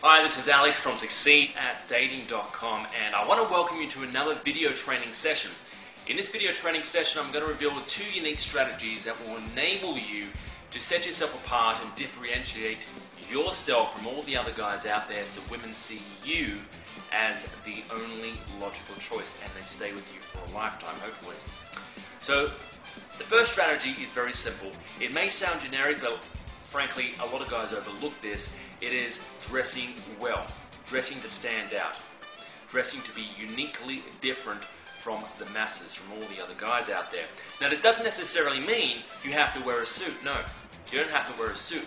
Hi, this is Alex from succeedatdating.com, and I want to welcome you to another video training session. In this video training session, I'm going to reveal 2 unique strategies that will enable you to set yourself apart and differentiate yourself from all the other guys out there, so women see you as the only logical choice and they stay with you for a lifetime, hopefully. So the first strategy is very simple. It may sound generic, but frankly, a lot of guys overlook this. It is dressing well, dressing to stand out, dressing to be uniquely different from the masses, from all the other guys out there. Now, this doesn't necessarily mean you have to wear a suit. No, you don't have to wear a suit.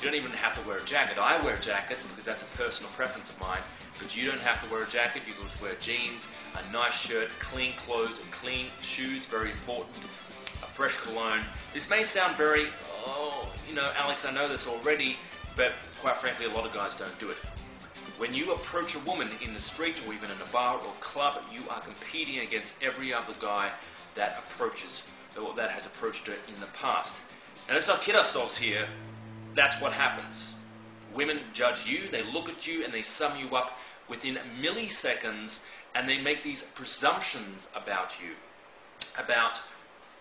You don't even have to wear a jacket. I wear jackets because that's a personal preference of mine, but you don't have to wear a jacket. You can just wear jeans, a nice shirt, clean clothes, and clean shoes, very important, a fresh cologne. This may sound very, Alex, I know this already, but quite frankly, a lot of guys don't do it. When you approach a woman in the street or even in a bar or club, you are competing against every other guy that has approached her in the past. And let's not kid ourselves here, that's what happens. Women judge you, they look at you, and they sum you up within milliseconds, and they make these presumptions about you, about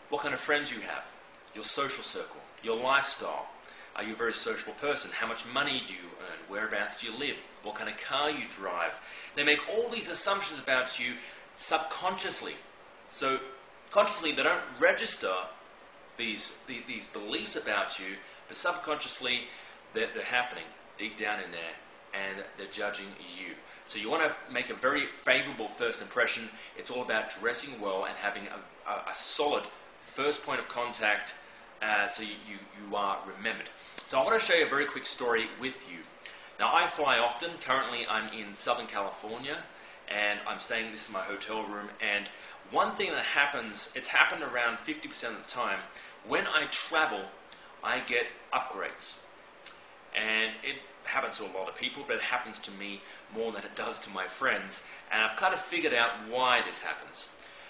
what kind of friends you have, your social circle, your lifestyle. Are you a very sociable person? How much money do you earn? Whereabouts do you live? What kind of car you drive? They make all these assumptions about you subconsciously. So consciously they don't register these beliefs about you, but subconsciously they're happening deep down in there, and they're judging you. So you want to make a very favorable first impression. It's all about dressing well and having a solid first point of contact, so you are remembered. So I want to show you a very quick story with you. Now, I fly often. Currently I'm in Southern California, and I'm staying, this is my hotel room, and one thing that happens, it's happened around 50% of the time, when I travel, I get upgrades. And it happens to a lot of people, but it happens to me more than it does to my friends, and I've kind of figured out why this happens.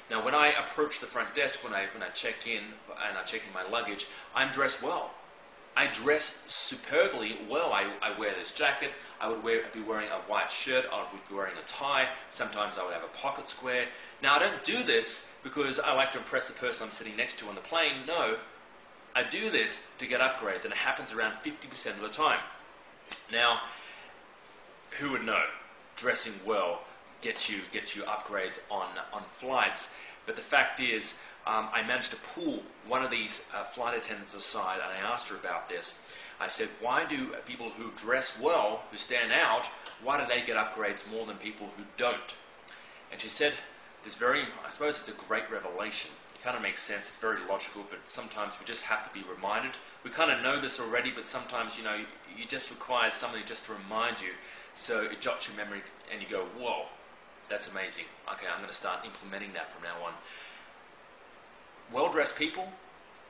Now, when I approach the front desk, when I check in and I check in my luggage, I'm dressed well. I dress superbly well. I wear this jacket. I would be wearing a white shirt. I would be wearing a tie. Sometimes I would have a pocket square. Now, I don't do this because I like to impress the person I'm sitting next to on the plane. No, I do this to get upgrades, and it happens around 50% of the time. Now, who would know? Dressing well gets you upgrades on flights, but the fact is, I managed to pull one of these flight attendants aside, and I asked her about this. I said, why do people who dress well, who stand out, why do they get upgrades more than people who don't? And she said, I suppose it's a great revelation. It kind of makes sense, it's very logical, but sometimes we just have to be reminded. We kind of know this already, but sometimes, you just require somebody just to remind you, so it jots your memory and you go, whoa, that's amazing. Okay, I'm going to start implementing that from now on. Well-dressed people,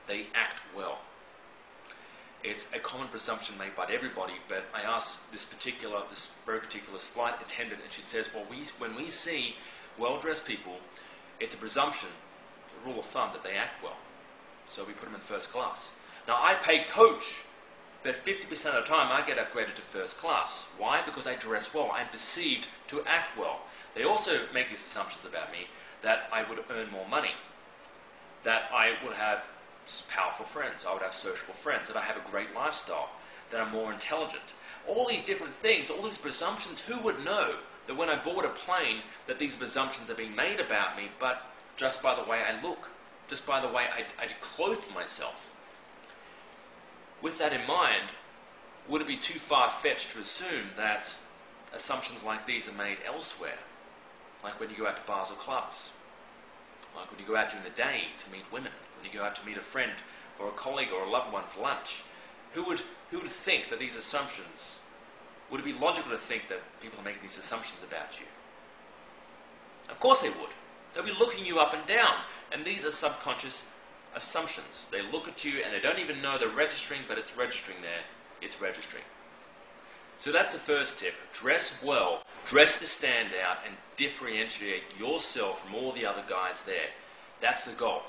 they act well. It's a common presumption made by everybody, but I asked this very particular flight attendant, and she says, well, when we see well-dressed people, it's a presumption, a rule of thumb, that they act well. So we put them in first class. Now, I pay coach, but 50% of the time I get upgraded to first class. Why? Because I dress well. I'm perceived to act well. They also make these assumptions about me that I would earn more money, that I would have powerful friends, I would have sociable friends, that I have a great lifestyle, that I'm more intelligent. All these different things, all these presumptions, who would know that when I board a plane that these presumptions are being made about me, but just by the way I look, just by the way I clothe myself. With that in mind, would it be too far-fetched to assume that assumptions like these are made elsewhere? Like when you go out to bars or clubs, like when you go out during the day to meet women, when you go out to meet a friend or a colleague or a loved one for lunch. Who would think that these assumptions, would it be logical to think that people are making these assumptions about you? Of course they would. They'll be looking you up and down, and these are subconscious assumptions. They look at you and they don't even know they're registering, but it's registering there. It's registering. So that's the first tip. Dress well, dress to stand out, and differentiate yourself from all the other guys there. That's the goal.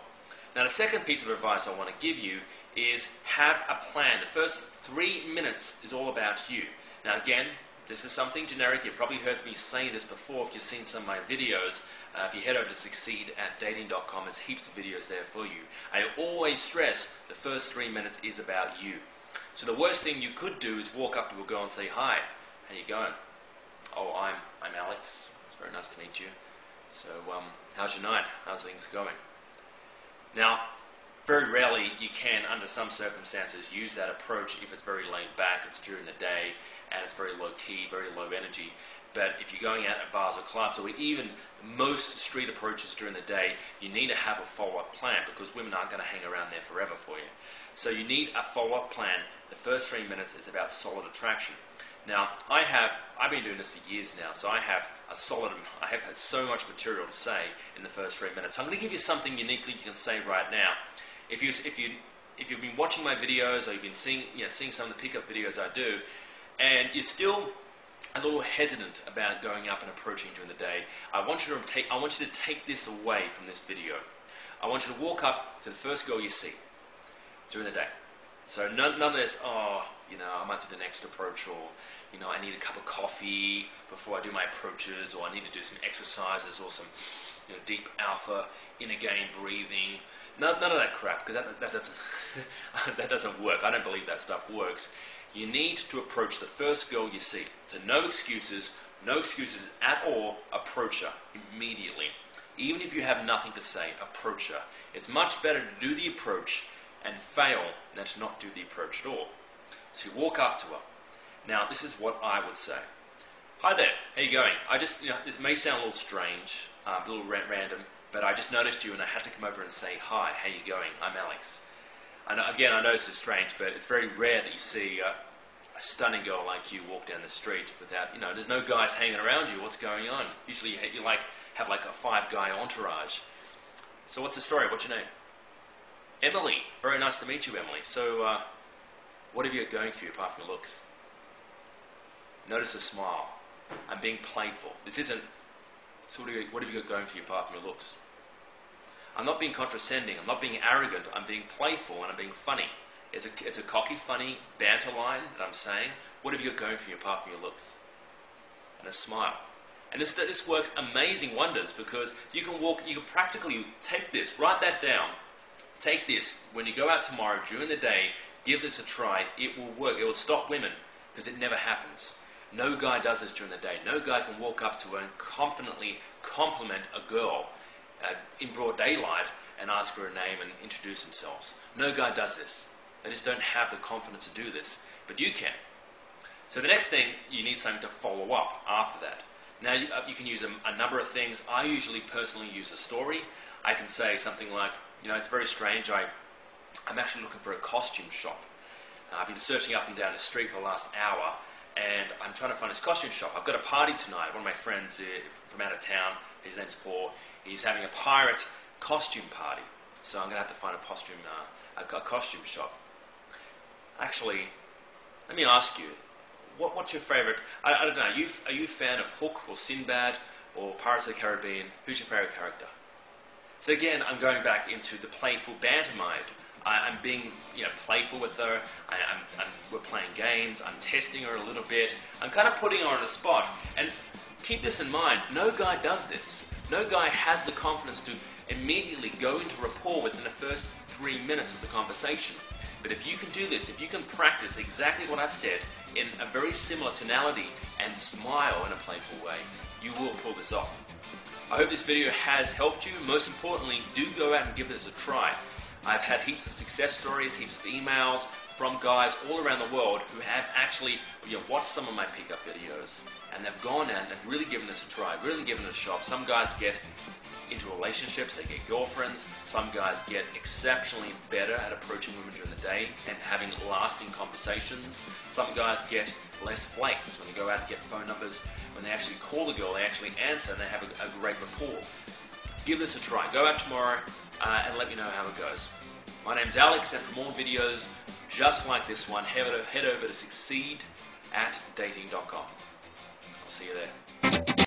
Now, the second piece of advice I want to give you is have a plan. The first 3 minutes is all about you. Now, again, This is something generic. You've probably heard me say this before if you've seen some of my videos. If you head over to succeed@dating.com, there's heaps of videos there for you. I always stress the first 3 minutes is about you. So the worst thing you could do is walk up to a girl and say, "Hi, how you going?" "Oh, I'm Alex. It's very nice to meet you. So, how's your night? How's things going?" Now, very rarely you can, under some circumstances, use that approach if it's very laid back, it's during the day, and it's very low key, very low energy. But if you're going out at bars or clubs, or even most street approaches during the day, you need to have a follow-up plan, because women aren't going to hang around there forever for you. So you need a follow-up plan. The first 3 minutes is about solid attraction. Now, I've been doing this for years now, so I have had so much material to say in the first 3 minutes. So I'm going to give you something uniquely you can say right now. If you've been watching my videos, or you've been seeing some of the pickup videos I do, and you're still a little hesitant about going up and approaching during the day, I want you to take this away from this video. I want you to walk up to the first girl you see during the day. So none of this, I must do the next approach, or I need a cup of coffee before I do my approaches, or I need to do some exercises, or some deep alpha inner game breathing. None of that crap, because that doesn't that doesn't work. I don't believe that stuff works. You need to approach the first girl you see. So no excuses at all. Approach her immediately. Even if you have nothing to say, approach her. It's much better to do the approach and fail than to not do the approach at all. So you walk up to her. Now, this is what I would say. "Hi there, how you going? This may sound a little strange, a little random, but I just noticed you and I had to come over and say, hi, how you going? I'm Alex." And again, I know this is strange, but it's very rare that you see a stunning girl like you walk down the street without, there's no guys hanging around you. What's going on? Usually you have like a 5-guy entourage. "So what's the story? What's your name?" "Emily. Very nice to meet you, Emily. So, what have you got going for you apart from your looks?" Notice the smile. I'm being playful. This isn't, "So what have you got going for you apart from your looks?" I'm not being condescending. I'm not being arrogant. I'm being playful and I'm being funny. It's a cocky, funny banter line that I'm saying. What have you got going for you apart from your looks? And a smile. And this works amazing wonders, because you can practically take this, write that down. Take this when you go out tomorrow during the day. Give this a try. It will work. It will stop women, because it never happens. No guy does this during the day. No guy can walk up to her and confidently compliment a girl in broad daylight and ask her a name and introduce themselves. No guy does this. They just don't have the confidence to do this. But you can. So the next thing, you need something to follow up after that. Now, you can use a number of things. I usually personally use a story. I can say something like, it's very strange. I'm actually looking for a costume shop. I've been searching up and down the street for the last hour, and I'm trying to find this costume shop. I've got a party tonight. One of my friends from out of town, his name's Paul, he's having a pirate costume party. So I'm going to have to find a costume shop. Actually, let me ask you, what's your favorite? I don't know. Are you a fan of Hook or Sinbad or Pirates of the Caribbean? Who's your favorite character? So again, I'm going back into the playful banter mode. I'm being, playful with her. We're playing games. I'm testing her a little bit. I'm kind of putting her on the spot. And keep this in mind. No guy does this. No guy has the confidence to immediately go into rapport within the first 3 minutes of the conversation. But if you can do this, if you can practice exactly what I've said in a very similar tonality and smile in a playful way, you will pull this off. I hope this video has helped you. Most importantly, do go out and give this a try. I've had heaps of success stories, heaps of emails from guys all around the world who have actually watched some of my pickup videos, and they've gone out and really given this a try, really given it a shot. Some guys get into relationships, they get girlfriends. Some guys get exceptionally better at approaching women during the day and having lasting conversations. Some guys get less flakes when they go out and get phone numbers. When they actually call the girl, they actually answer and they have a great rapport. Give this a try. Go out tomorrow and let me know how it goes. My name's Alex, and for more videos just like this one, head over to succeed@dating.com. I'll see you there.